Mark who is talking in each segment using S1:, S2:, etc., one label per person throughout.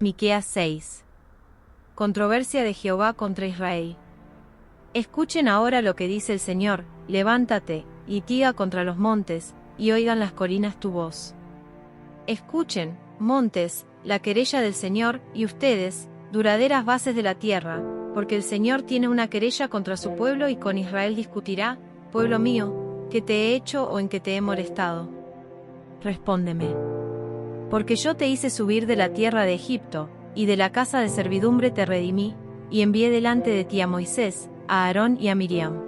S1: Miqueas 6. Controversia de Jehová contra Israel. Escuchen ahora lo que dice el Señor: levántate, litiga contra los montes, y oigan las colinas tu voz. Escuchen, montes, la querella del Señor, y ustedes, duraderas bases de la tierra, porque el Señor tiene una querella contra su pueblo y con Israel discutirá: pueblo mío, ¿qué te he hecho o en qué te he molestado? Respóndeme. Porque yo te hice subir de la tierra de Egipto, y de la casa de servidumbre te redimí, y envié delante de ti a Moisés, a Aarón y a Miriam.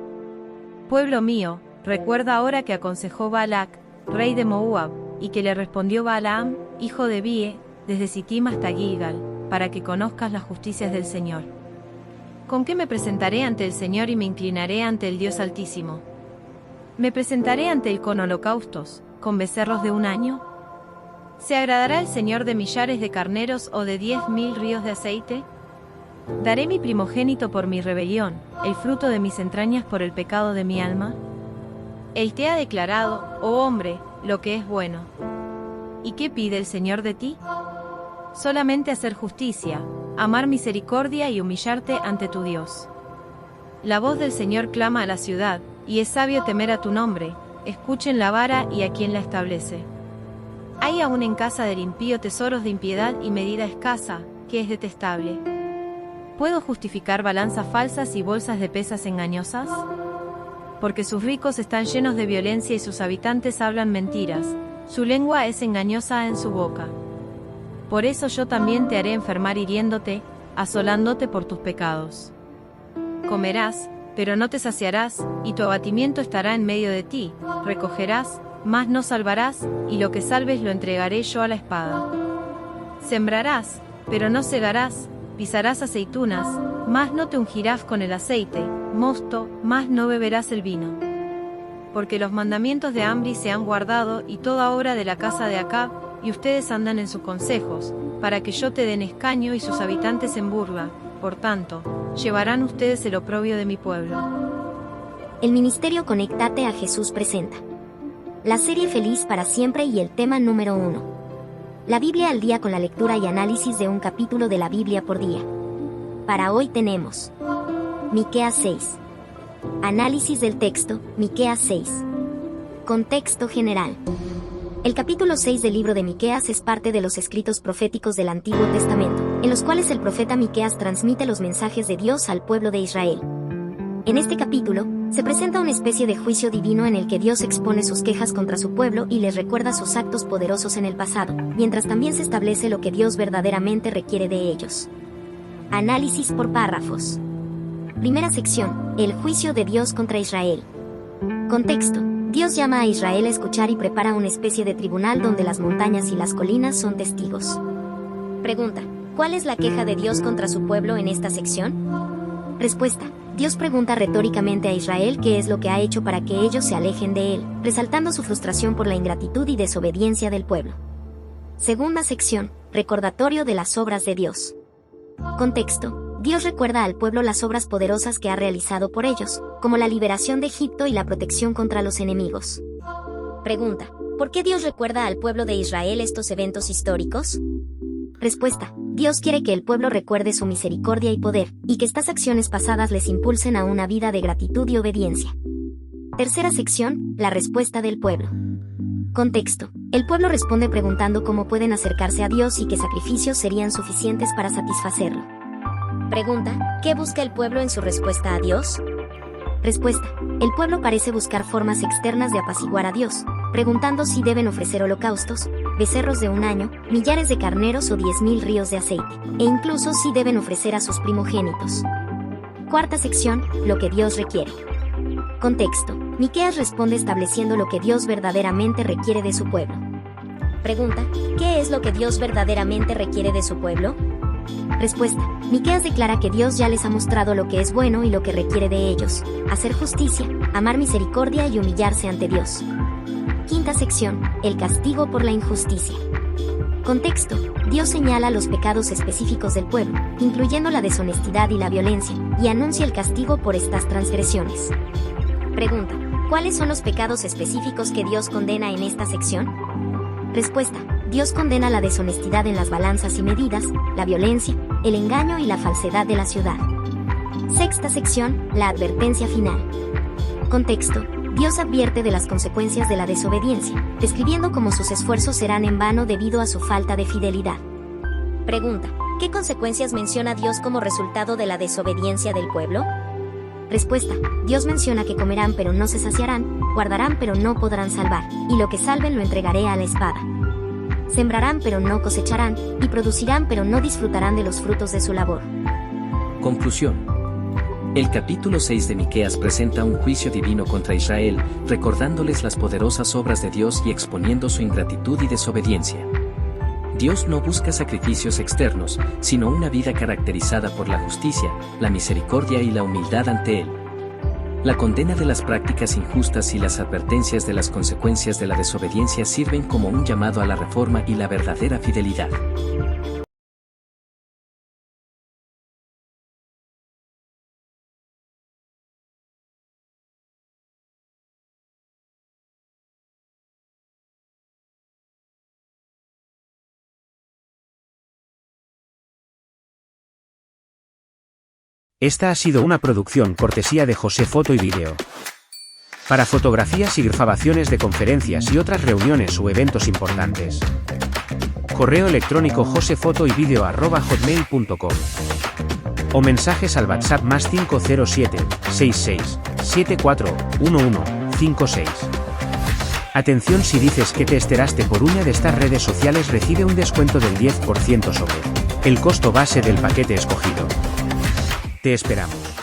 S1: Pueblo mío, recuerda ahora que aconsejó Balac, rey de Moab, y que le respondió Balaam, hijo de Bie, desde Sittim hasta Gilgal, para que conozcas las justicias del Señor. ¿Con qué me presentaré ante el Señor y me inclinaré ante el Dios Altísimo? ¿Me presentaré ante él con holocaustos, con becerros de un año? ¿Se agradará el Señor de millares de carneros o de 10.000 ríos de aceite? ¿Daré mi primogénito por mi rebelión, el fruto de mis entrañas por el pecado de mi alma? Él te ha declarado, oh hombre, lo que es bueno. ¿Y qué pide el Señor de ti? Solamente hacer justicia, amar misericordia y humillarte ante tu Dios. La voz del Señor clama a la ciudad, y es sabio temer a tu nombre. Escuchen la vara y a quien la establece. Hay aún en casa del impío tesoros de impiedad y medida escasa, que es detestable. ¿Puedo justificar balanzas falsas y bolsas de pesas engañosas? Porque sus ricos están llenos de violencia y sus habitantes hablan mentiras, su lengua es engañosa en su boca. Por eso yo también te haré enfermar hiriéndote, asolándote por tus pecados. Comerás, pero no te saciarás, y tu abatimiento estará en medio de ti, recogerás, mas no salvarás, y lo que salves lo entregaré yo a la espada. Sembrarás, pero no segarás, pisarás aceitunas, mas no te ungirás con el aceite, mosto, mas no beberás el vino. Porque los mandamientos de Amri se han guardado y toda obra de la casa de Acab, y ustedes andan en sus consejos, para que yo te den escaño y sus habitantes en burla, por tanto, llevarán ustedes el oprobio de mi pueblo.
S2: El Ministerio Conéctate a Jesús presenta la serie Feliz para Siempre y el tema número 1. La Biblia al día con la lectura y análisis de un capítulo de la Biblia por día. Para hoy tenemos Miqueas 6. Análisis del texto, Miqueas 6. Contexto general. El capítulo 6 del libro de Miqueas es parte de los escritos proféticos del Antiguo Testamento, en los cuales el profeta Miqueas transmite los mensajes de Dios al pueblo de Israel. En este capítulo, se presenta una especie de juicio divino en el que Dios expone sus quejas contra su pueblo y les recuerda sus actos poderosos en el pasado, mientras también se establece lo que Dios verdaderamente requiere de ellos. Análisis por párrafos. Primera sección, el juicio de Dios contra Israel. Contexto. Dios llama a Israel a escuchar y prepara una especie de tribunal donde las montañas y las colinas son testigos. Pregunta. ¿Cuál es la queja de Dios contra su pueblo en esta sección? Respuesta. Dios pregunta retóricamente a Israel qué es lo que ha hecho para que ellos se alejen de él, resaltando su frustración por la ingratitud y desobediencia del pueblo. Segunda sección, recordatorio de las obras de Dios. Contexto. Dios recuerda al pueblo las obras poderosas que ha realizado por ellos, como la liberación de Egipto y la protección contra los enemigos. Pregunta. ¿Por qué Dios recuerda al pueblo de Israel estos eventos históricos? Respuesta. Dios quiere que el pueblo recuerde su misericordia y poder, y que estas acciones pasadas les impulsen a una vida de gratitud y obediencia. Tercera sección, la respuesta del pueblo. Contexto. El pueblo responde preguntando cómo pueden acercarse a Dios y qué sacrificios serían suficientes para satisfacerlo. Pregunta. ¿Qué busca el pueblo en su respuesta a Dios? Respuesta. El pueblo parece buscar formas externas de apaciguar a Dios, preguntando si deben ofrecer holocaustos, becerros de un año, millares de carneros o 10.000 ríos de aceite, e incluso si deben ofrecer a sus primogénitos. Cuarta sección, lo que Dios requiere. Contexto. Miqueas responde estableciendo lo que Dios verdaderamente requiere de su pueblo. Pregunta. ¿Qué es lo que Dios verdaderamente requiere de su pueblo? Respuesta. Miqueas declara que Dios ya les ha mostrado lo que es bueno y lo que requiere de ellos: hacer justicia, amar misericordia y humillarse ante Dios. Quinta sección, el castigo por la injusticia. Contexto. Dios señala los pecados específicos del pueblo, incluyendo la deshonestidad y la violencia, y anuncia el castigo por estas transgresiones. Pregunta. ¿Cuáles son los pecados específicos que Dios condena en esta sección? Respuesta. Dios condena la deshonestidad en las balanzas y medidas, la violencia, el engaño y la falsedad de la ciudad. Sexta sección, la advertencia final. Contexto. Dios advierte de las consecuencias de la desobediencia, describiendo cómo sus esfuerzos serán en vano debido a su falta de fidelidad. Pregunta: ¿qué consecuencias menciona Dios como resultado de la desobediencia del pueblo? Respuesta: Dios menciona que comerán pero no se saciarán, guardarán pero no podrán salvar, y lo que salven lo entregaré a la espada. Sembrarán pero no cosecharán, y producirán pero no disfrutarán de los frutos de su labor.
S3: Conclusión. El capítulo 6 de Miqueas presenta un juicio divino contra Israel, recordándoles las poderosas obras de Dios y exponiendo su ingratitud y desobediencia. Dios no busca sacrificios externos, sino una vida caracterizada por la justicia, la misericordia y la humildad ante Él. La condena de las prácticas injustas y las advertencias de las consecuencias de la desobediencia sirven como un llamado a la reforma y la verdadera fidelidad.
S4: Esta ha sido una producción cortesía de José Foto y Vídeo. Para fotografías y grabaciones de conferencias y otras reuniones o eventos importantes. Correo electrónico josefotoyvideo@hotmail.com o mensajes al WhatsApp +507 66 74 11 56. Atención: si dices que te enteraste por una de estas redes sociales, recibe un descuento del 10% sobre el costo base del paquete escogido. Te esperamos.